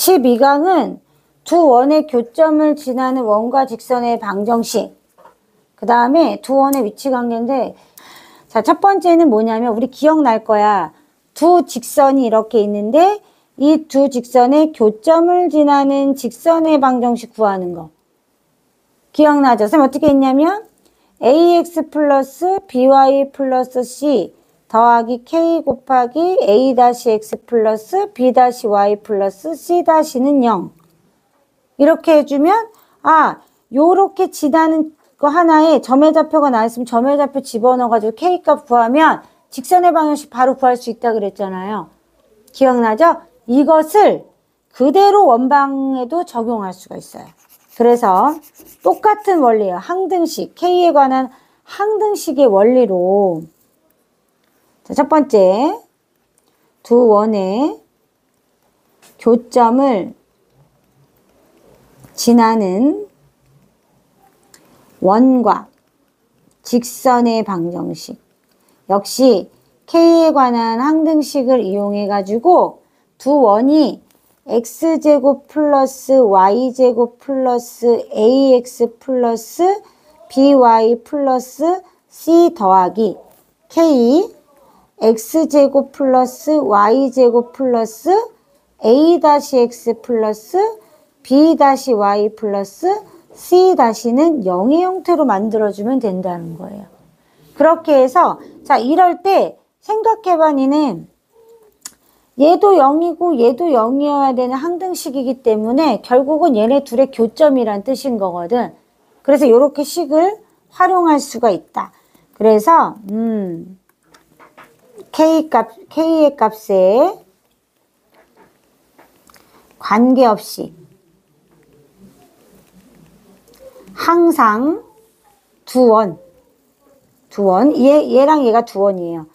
12강은 두 원의 교점을 지나는 원과 직선의 방정식. 그 다음에 두 원의 위치 관계인데, 자, 첫 번째는 뭐냐면, 우리 기억날 거야. 두 직선이 이렇게 있는데, 이 두 직선의 교점을 지나는 직선의 방정식 구하는 거. 기억나죠? 선생님 어떻게 했냐면, ax 플러스 by 플러스 c 더하기 k 곱하기 a-x 플러스 b-y 플러스 c-는 0. 이렇게 해주면, 요렇게 지나는 거 하나에 점의 좌표가 나왔으면 점의 좌표 집어넣어가지고 K값 구하면 직선의 방정식 바로 구할 수 있다 그랬잖아요. 기억나죠? 이것을 그대로 원방에도 적용할 수가 있어요. 그래서 똑같은 원리예요. 항등식, K에 관한 항등식의 원리로. 자, 첫 번째, 두 원의 교점을 지나는 원과 직선의 방정식. 역시 K에 관한 항등식을 이용해 가지고 두 원이 x제곱 플러스 y제곱 플러스 ax 플러스 by 플러스 c 더하기 k x제곱 플러스 y제곱 플러스 a-x 플러스 b-y 플러스 c-는 0의 형태로 만들어주면 된다는 거예요. 그렇게 해서 자, 이럴 때 생각해봐. 니는 얘도 0이고 얘도 0이어야 되는 항등식이기 때문에 결국은 얘네 둘의 교점이란 뜻인 거거든. 그래서 이렇게 식을 활용할 수가 있다. 그래서 K의 값에 관계없이 항상 두 원, 얘랑 얘가 두 원이에요.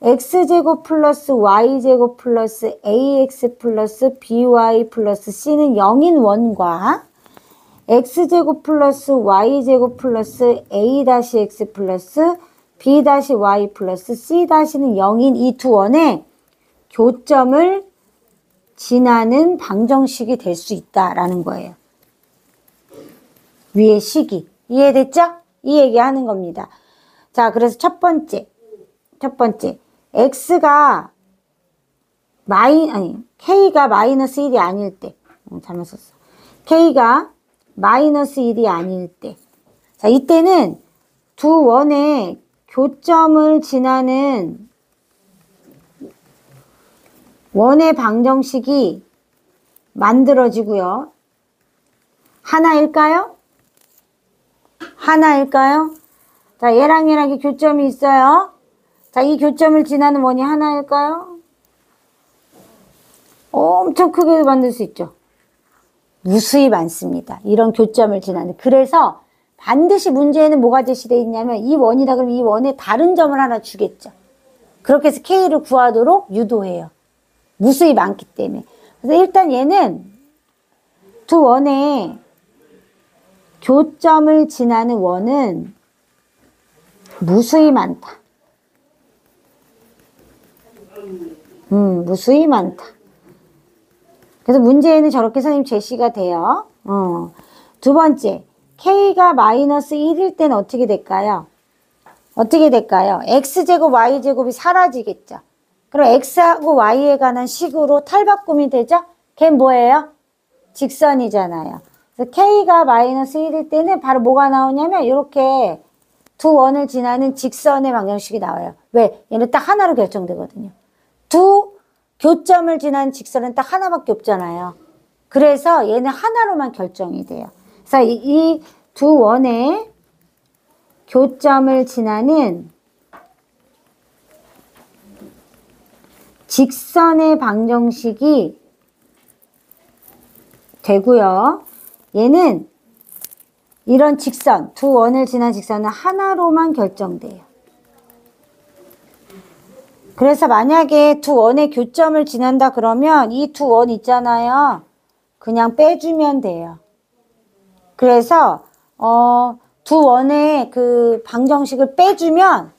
x제곱 플러스 y제곱 플러스 ax 플러스 by 플러스 c는 0인 원과 x제곱 플러스 y제곱 플러스 a-x 플러스 b-y 플러스 c-는 0인 이 두 원의 교점을 지나는 방정식이 될 수 있다라는 거예요. 위의 식이. 이해됐죠? 이 얘기하는 겁니다. 자, 그래서 첫 번째. K가 마이너스 1이 아닐 때. 잘못 썼어. K가 마이너스 1이 아닐 때. 자, 이때는 두 원의 교점을 지나는 원의 방정식이 만들어지고요. 하나일까요? 자, 얘랑 얘랑 교점이 있어요. 자, 이 교점을 지나는 원이 하나일까요? 엄청 크게 만들 수 있죠. 무수히 많습니다. 이런 교점을 지나는. 그래서 반드시 문제에는 뭐가 제시되어 있냐면 이 원이다 그러면 이 원에 다른 점을 하나 주겠죠. 그렇게 해서 K를 구하도록 유도해요. 무수히 많기 때문에. 그래서 일단 얘는 두 원의 교점을 지나는 원은 무수히 많다. 무수히 많다. 그래서 문제에는 저렇게 선생님 제시가 돼요. 두 번째, K가 마이너스 1일 때는 어떻게 될까요? X제곱, Y제곱이 사라지겠죠. 그럼 X하고 Y에 관한 식으로 탈바꿈이 되죠? 걔는 뭐예요? 직선이잖아요. 그래서 K가 마이너스 1일 때는 바로 뭐가 나오냐면 이렇게 두 원을 지나는 직선의 방정식이 나와요. 왜? 얘는 딱 하나로 결정되거든요. 두 교점을 지나는 직선은 딱 하나밖에 없잖아요. 그래서 얘는 하나로만 결정이 돼요. 그래서 이 두 원의 교점을 지나는 직선의 방정식이 되고요. 얘는 이런 직선, 두 원을 지난 직선은 하나로만 결정돼요. 그래서 만약에 두 원의 교점을 지난다 그러면 이 두 원 있잖아요. 그냥 빼주면 돼요. 그래서 두 원의 그 방정식을 빼주면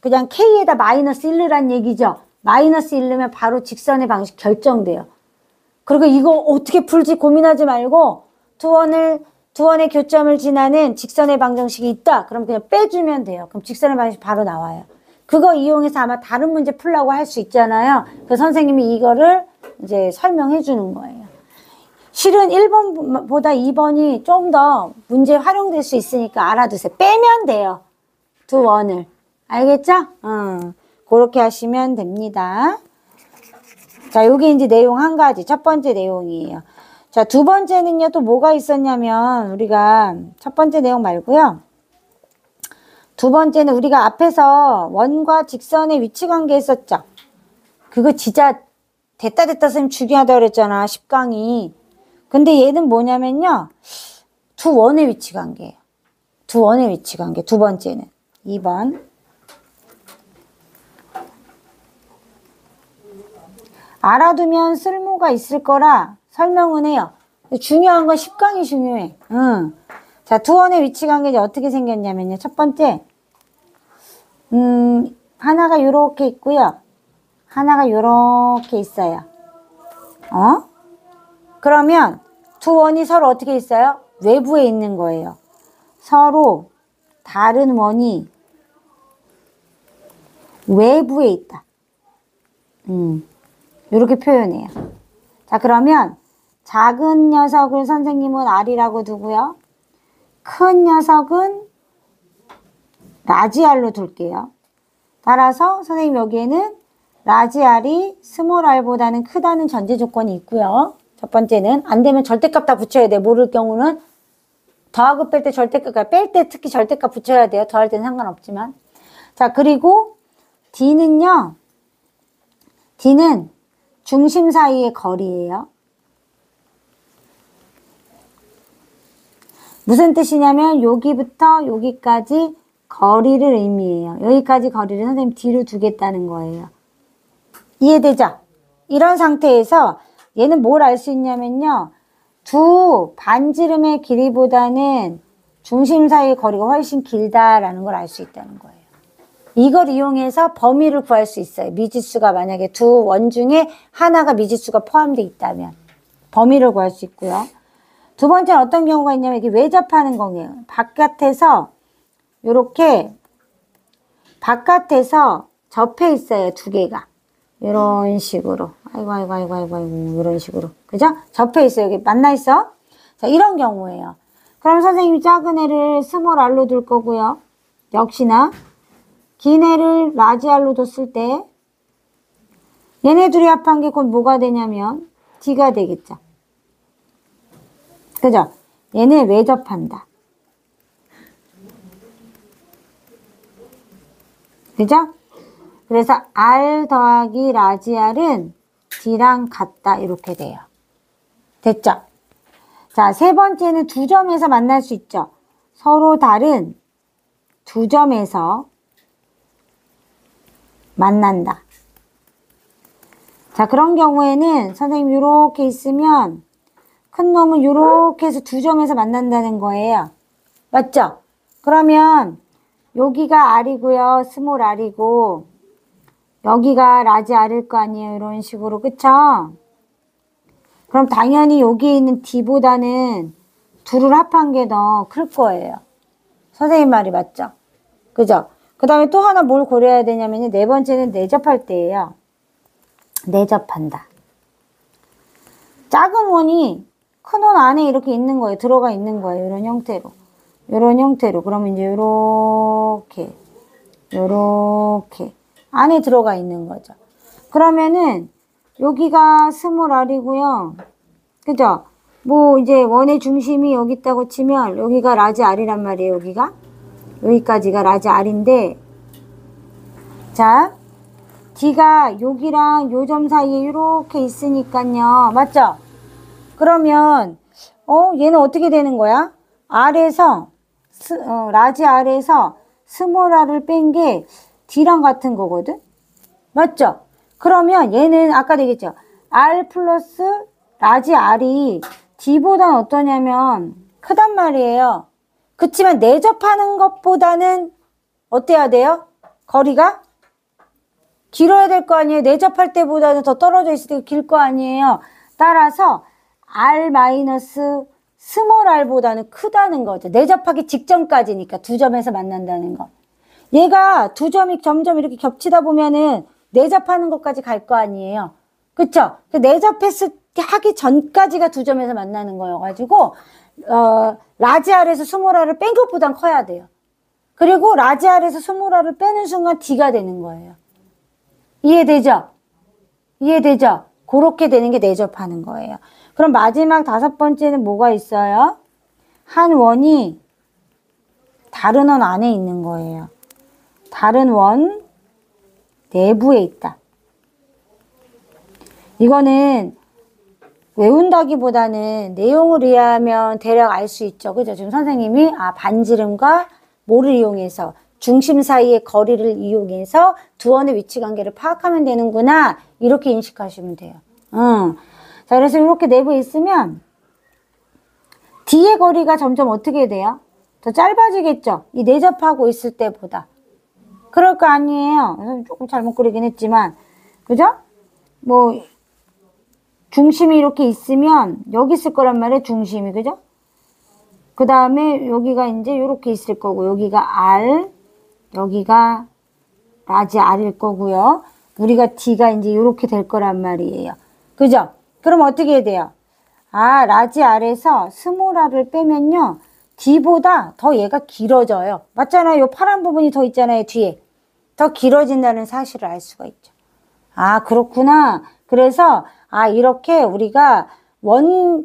그냥 K에다 마이너스 1르란 얘기죠. 마이너스 1르면 바로 직선의 방식 결정돼요. 그리고 이거 어떻게 풀지 고민하지 말고 두 원의 교점을 지나는 직선의 방정식이 있다. 그럼 그냥 빼주면 돼요. 그럼 직선의 방정식 바로 나와요. 그거 이용해서 아마 다른 문제 풀라고 할 수 있잖아요. 그 선생님이 이거를 이제 설명해 주는 거예요. 실은 1번보다 2번이 좀 더 문제에 활용될 수 있으니까 알아두세요. 빼면 돼요. 두 원을. 알겠죠? 그렇게 하시면 됩니다. 자, 요게 이제 내용 한 가지. 첫 번째 내용이에요. 자, 두 번째는요, 또 뭐가 있었냐면, 우리가 첫 번째 내용 말고요. 두 번째는 우리가 앞에서 원과 직선의 위치 관계 했었죠. 그거 진짜 됐다 선생님 중요하다고 그랬잖아. 10강이. 근데 얘는 뭐냐면요. 두 원의 위치 관계예요. 두 원의 위치 관계. 두 번째는. 2번. 알아두면 쓸모가 있을 거라 설명은 해요. 중요한 건 10강이 중요해. 자, 두 원의 위치 관계 이제 어떻게 생겼냐면요. 첫 번째, 하나가 요렇게 있고요. 하나가 요렇게 있어요. 그러면 두 원이 서로 어떻게 있어요? 외부에 있는 거예요. 서로 다른 원이 외부에 있다. 이렇게 표현해요. 자, 그러면 작은 녀석을 선생님은 R이라고 두고요. 큰 녀석은 라지 R로 둘게요. 따라서 선생님 여기에는 라지 R이 스몰 R보다는 크다는 전제 조건이 있고요. 첫 번째는 안 되면 절대값 다 붙여야 돼. 모를 경우는 더하고 뺄 때 절대값, 뺄 때 특히 절대값 붙여야 돼요. 더할 때는 상관없지만. 자, 그리고 D는요. D는 중심 사이의 거리예요. 무슨 뜻이냐면 여기부터 여기까지 거리를 의미해요. 여기까지 거리를 선생님 D로 두겠다는 거예요. 이해되죠? 이런 상태에서 얘는 뭘 알 수 있냐면요. 두 반지름의 길이보다는 중심 사이의 거리가 훨씬 길다라는 걸 알 수 있다는 거예요. 이걸 이용해서 범위를 구할 수 있어요. 미지수가 만약에 두 원 중에 하나가 미지수가 포함되어 있다면 범위를 구할 수 있고요. 두 번째는 어떤 경우가 있냐면 이게 외접하는 거예요. 바깥에서 이렇게 바깥에서 접해 있어요. 두 개가. 이런 식으로. 아이고 이런 식으로. 그죠? 접해 있어요. 여기 만나 있어. 자, 이런 경우예요. 그럼 선생님이 작은 애를 스몰 R로 둘 거고요. 역시나 긴 애를 라지 R로 뒀을 때 얘네 둘이 합한 게 곧 뭐가 되냐면 D가 되겠죠. 그죠? 얘네 외접한다. 그죠? 그래서 R 더하기 라지 R은 D랑 같다. 이렇게 돼요. 됐죠? 자, 세 번째는 두 점에서 만날 수 있죠. 서로 다른 두 점에서 만난다. 자, 그런 경우에는 선생님 이렇게 있으면 큰 놈은 이렇게 해서 두 점에서 만난다는 거예요. 맞죠? 그러면 여기가 R이고요. 스몰 R이고 여기가 라지 R일 거 아니에요. 이런 식으로. 그쵸? 그럼 당연히 여기에 있는 D보다는 둘을 합한 게 더 클 거예요. 선생님 말이 맞죠? 그죠? 그 다음에 또 하나 뭘 고려해야 되냐면 네 번째는 내접할 때예요. 내접한다. 작은 원이 큰 원 안에 이렇게 있는 거예요. 들어가 있는 거예요. 이런 형태로. 이런 형태로. 그러면 이제 요렇게 안에 들어가 있는 거죠. 그러면은 여기가 스몰 R이고요. 그죠? 뭐 이제 원의 중심이 여기 있다고 치면 여기가 라지 R이란 말이에요. 여기까지가 라지 R인데 자, D가 여기랑 요 점 사이에 이렇게 있으니까요. 맞죠? 그러면 얘는 어떻게 되는 거야? R에서 라지 R에서 스몰 R을 뺀 게 D랑 같은 거거든? 맞죠? 그러면 얘는 아까 되겠죠? R 플러스 라지 R이 D보다는 어떠냐면 크단 말이에요. 그치만 내접하는 것보다는 어때야 돼요? 거리가? 길어야 될 거 아니에요? 내접할 때보다는 더 떨어져 있을 때 길 거 아니에요? 따라서 r 마이너스 스몰 r보다는 크다는 거죠. 내접하기 직전까지니까 두 점에서 만난다는 거. 얘가 두 점이 점점 이렇게 겹치다 보면은 내접하는 것까지 갈 거 아니에요. 그쵸? 하기 전까지가 두 점에서 만나는 거여가지고, 라지 R에서 스몰 R을 뺀 것보단 커야 돼요. 그리고 라지 R에서 스몰 R을 빼는 순간 D가 되는 거예요. 이해되죠? 이해되죠? 그렇게 되는 게 내접하는 거예요. 그럼 마지막 다섯 번째는 뭐가 있어요? 한 원이 다른 원 안에 있는 거예요. 다른 원 내부에 있다. 이거는 외운다기보다는 내용을 이해하면 대략 알 수 있죠. 그죠? 지금 선생님이 반지름과 뭐를 이용해서 중심 사이의 거리를 이용해서 두 원의 위치 관계를 파악하면 되는구나. 이렇게 인식하시면 돼요. 자, 그래서 이렇게 내부에 있으면 D의 거리가 점점 어떻게 돼요? 더 짧아지겠죠? 이 내접하고 있을 때보다. 그럴 거 아니에요. 조금 잘못 그리긴 했지만. 그죠? 뭐 중심이 이렇게 있으면 여기 있을 거란 말이에요. 중심이. 그죠? 그 다음에 여기가 이제 이렇게 있을 거고 여기가 R, 여기가 라지 R일 거고요. 우리가 D가 이제 이렇게 될 거란 말이에요. 그죠? 그럼 어떻게 해야 돼요? 라지 R에서 스몰 R을 빼면요. D보다 더 얘가 길어져요. 맞잖아요. 요 파란 부분이 더 있잖아요. 뒤에. 더 길어진다는 사실을 알 수가 있죠. 그렇구나. 그래서 이렇게 우리가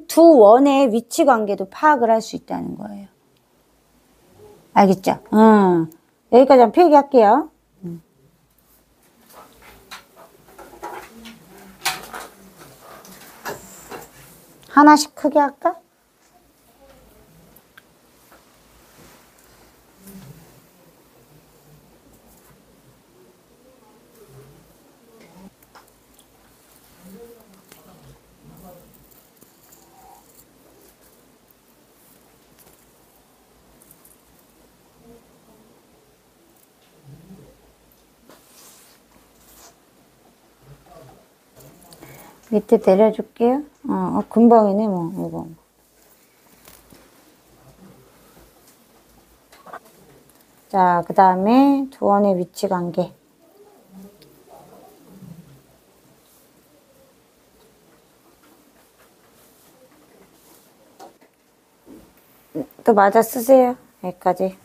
두 원의 위치 관계도 파악을 할 수 있다는 거예요. 알겠죠? 여기까지 한번 필기할게요. 하나씩 크게 할까? 밑에 내려줄게요. 금방이네, 뭐, 이거. 자, 그 다음에 두 원의 위치 관계. 또 맞아 쓰세요. 여기까지.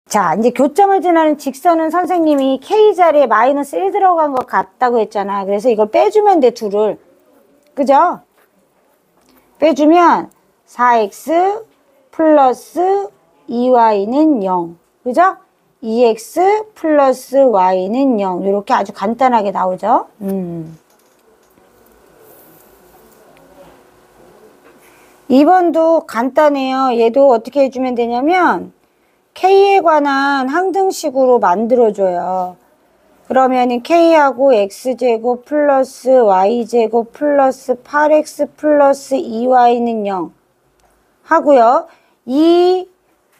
자, 이제 교점을 지나는 직선은 선생님이 K자리에 마이너스 1 들어간 것 같다고 했잖아. 그래서 이걸 빼주면 돼, 둘을. 그죠? 빼주면 4x 플러스 2y는 0. 그죠? 2x 플러스 y는 0. 이렇게 아주 간단하게 나오죠? 2번도 간단해요. 얘도 어떻게 해주면 되냐면 K에 관한 항등식으로 만들어줘요. 그러면은 K하고 X제곱 플러스 Y제곱 플러스 8X 플러스 2Y는 0 하고요. 이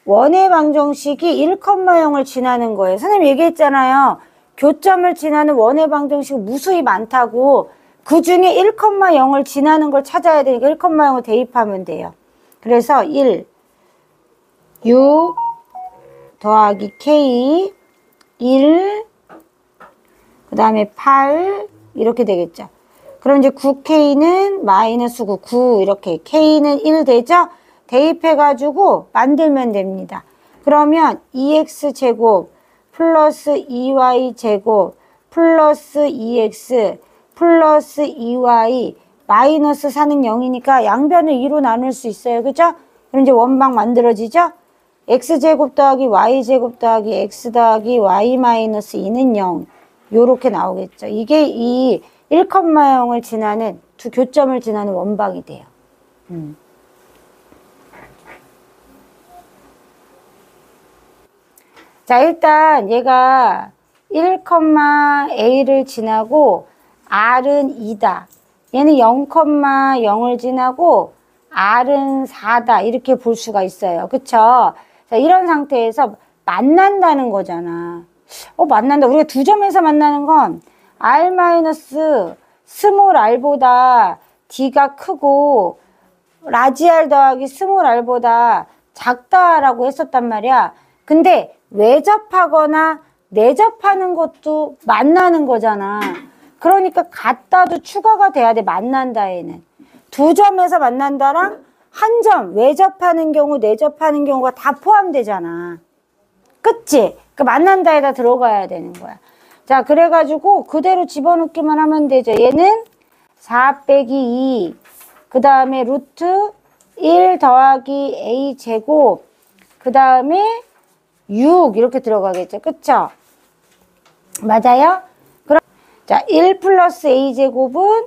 원의 방정식이 1,0을 지나는 거예요. 선생님 얘기했잖아요. 교점을 지나는 원의 방정식 무수히 많다고. 그 중에 1,0을 지나는 걸 찾아야 되니까 1,0을 대입하면 돼요. 그래서 1, 6, 더하기 K 1, 그 다음에 8 이렇게 되겠죠. 그럼 이제 9K는 마이너스 9 이렇게 K는 1 되죠. 대입해가지고 만들면 됩니다. 그러면 2X제곱 플러스 2Y제곱 플러스 2X 플러스 2Y 마이너스 4는 0이니까 양변을 2로 나눌 수 있어요. 그죠? 그럼 이제 원방 만들어지죠? X제곱 더하기 Y제곱 더하기 X 더하기 Y 마이너스 2는 0. 요렇게 나오겠죠. 이게 이 1,0을 지나는 두 교점을 지나는 원방이 돼요. 자, 일단 얘가 1,A를 지나고 R은 2다. 얘는 0,0을 지나고 R은 4다. 이렇게 볼 수가 있어요. 그쵸? 자, 이런 상태에서 만난다는 거잖아. 만난다. 우리가 두 점에서 만나는 건 R 마이너스 스몰 r보다 D가 크고 라지 R 더하기 스몰 r보다 작다라고 했었단 말이야. 근데 외접하거나 내접하는 것도 만나는 거잖아. 그러니까 같다도 추가가 돼야 돼. 만난다에는. 두 점에서 만난다랑 한 점, 외접하는 경우, 내접하는 경우가 다 포함되잖아. 그치? 그 만난다에다 들어가야 되는 거야. 자, 그래가지고 그대로 집어넣기만 하면 되죠. 얘는 4 빼기 2, 그 다음에 루트 1 더하기 a 제곱, 그 다음에 6 이렇게 들어가겠죠. 그쵸? 맞아요? 그럼 자, 1 플러스 a 제곱은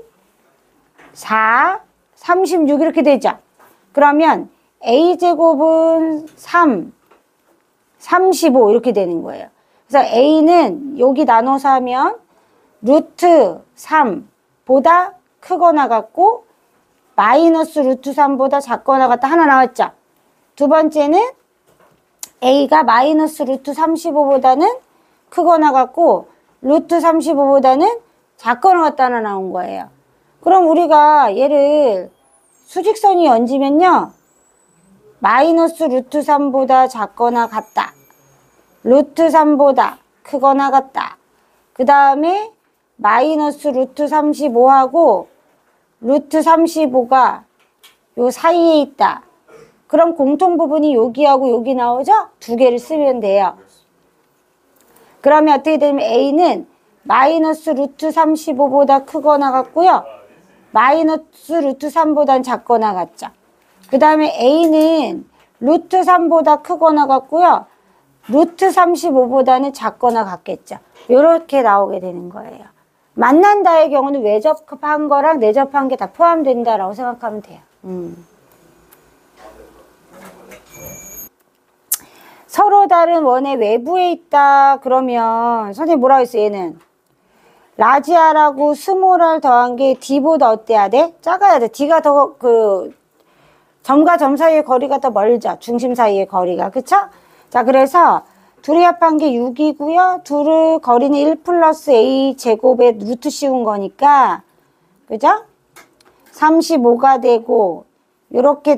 4, 36 이렇게 되죠. 그러면 a 제곱은 3, 35 이렇게 되는 거예요. 그래서 a는 여기 나눠서 하면 루트 3보다 크거나 같고 마이너스 루트 3보다 작거나 같다 하나 나왔죠. 두 번째는 a가 마이너스 루트 35보다는 크거나 같고 루트 35보다는 작거나 같다 하나 나온 거예요. 그럼 우리가 얘를 수직선이 얹으면요. 마이너스 루트 3보다 작거나 같다. 루트 3보다 크거나 같다. 그 다음에 마이너스 루트 35하고 루트 35가 요 사이에 있다. 그럼 공통 부분이 여기하고 여기 나오죠? 두 개를 쓰면 돼요. 그러면 어떻게 되면 a는 마이너스 루트 35보다 크거나 같고요. 마이너스 루트 3보다는 작거나 같죠. 그 다음에 a는 루트 3보다 크거나 같고요. 루트 35보다는 작거나 같겠죠. 이렇게 나오게 되는 거예요. 만난다의 경우는 외접한 거랑 내접한 게 다 포함된다라고 생각하면 돼요. 서로 다른 원의 외부에 있다 그러면 선생님 뭐라고 했어? 얘는 라지 R하고 스몰 R 더한 게 D보다 어때야 돼? 작아야 돼. D가 더 점과 점 사이의 거리가 더 멀죠. 중심 사이의 거리가. 그쵸? 자, 그래서 둘이 합한 게 6이고요. 둘의 거리는 1 플러스 A 제곱에 루트 씌운 거니까. 그죠? 35가 되고 요렇게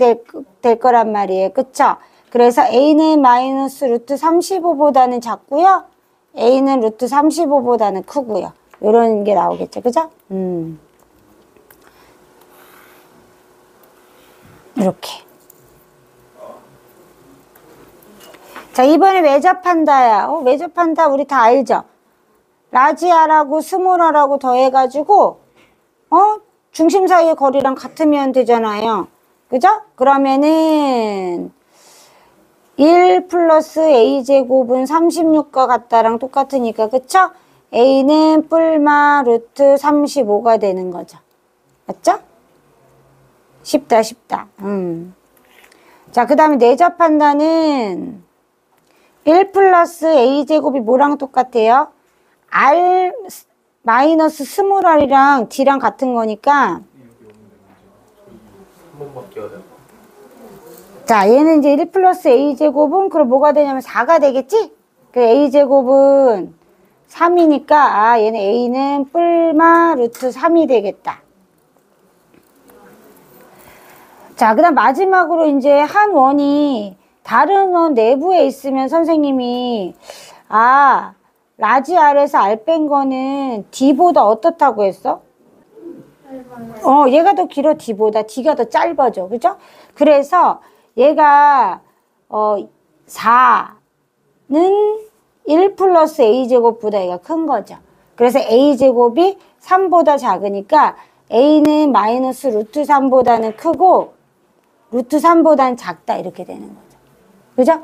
될 거란 말이에요. 그쵸? 그래서 A는 마이너스 루트 35보다는 작고요. A는 루트 35보다는 크고요. 요런 게 나오겠죠. 그죠? 이렇게. 자, 이번에 외접한다야. 외접한다 우리 다 알죠? 라지 R하고 스몰 R하고 더해가지고 중심 사이의 거리랑 같으면 되잖아요. 그죠? 그러면은 1 플러스 a 제곱은 36과 같다랑 똑같으니까 그쵸? a는 뿔마 루트 35가 되는 거죠. 맞죠? 쉽다 쉽다. 자, 그 다음에 내접한다는 1 플러스 a 제곱이 뭐랑 똑같아요? r 마이너스 스몰 r이랑 d랑 같은 거니까 자, 얘는 이제 1 플러스 a 제곱은 그럼 뭐가 되냐면 4가 되겠지? 그 a 제곱은 3이니까 얘는 a는 뿔마 루트 3이 되겠다. 자, 그 다음 마지막으로 이제 한 원이 다른 원 내부에 있으면 선생님이 라지 R에서 R 뺀 거는 D보다 어떻다고 했어? 얘가 더 길어. D보다. D가 더 짧아져. 그죠? 그래서 얘가 4는 1 플러스 a제곱보다 얘가 큰 거죠. 그래서 a제곱이 3보다 작으니까 a는 마이너스 루트 3보다는 크고 루트 3보다는 작다 이렇게 되는 거죠. 그죠?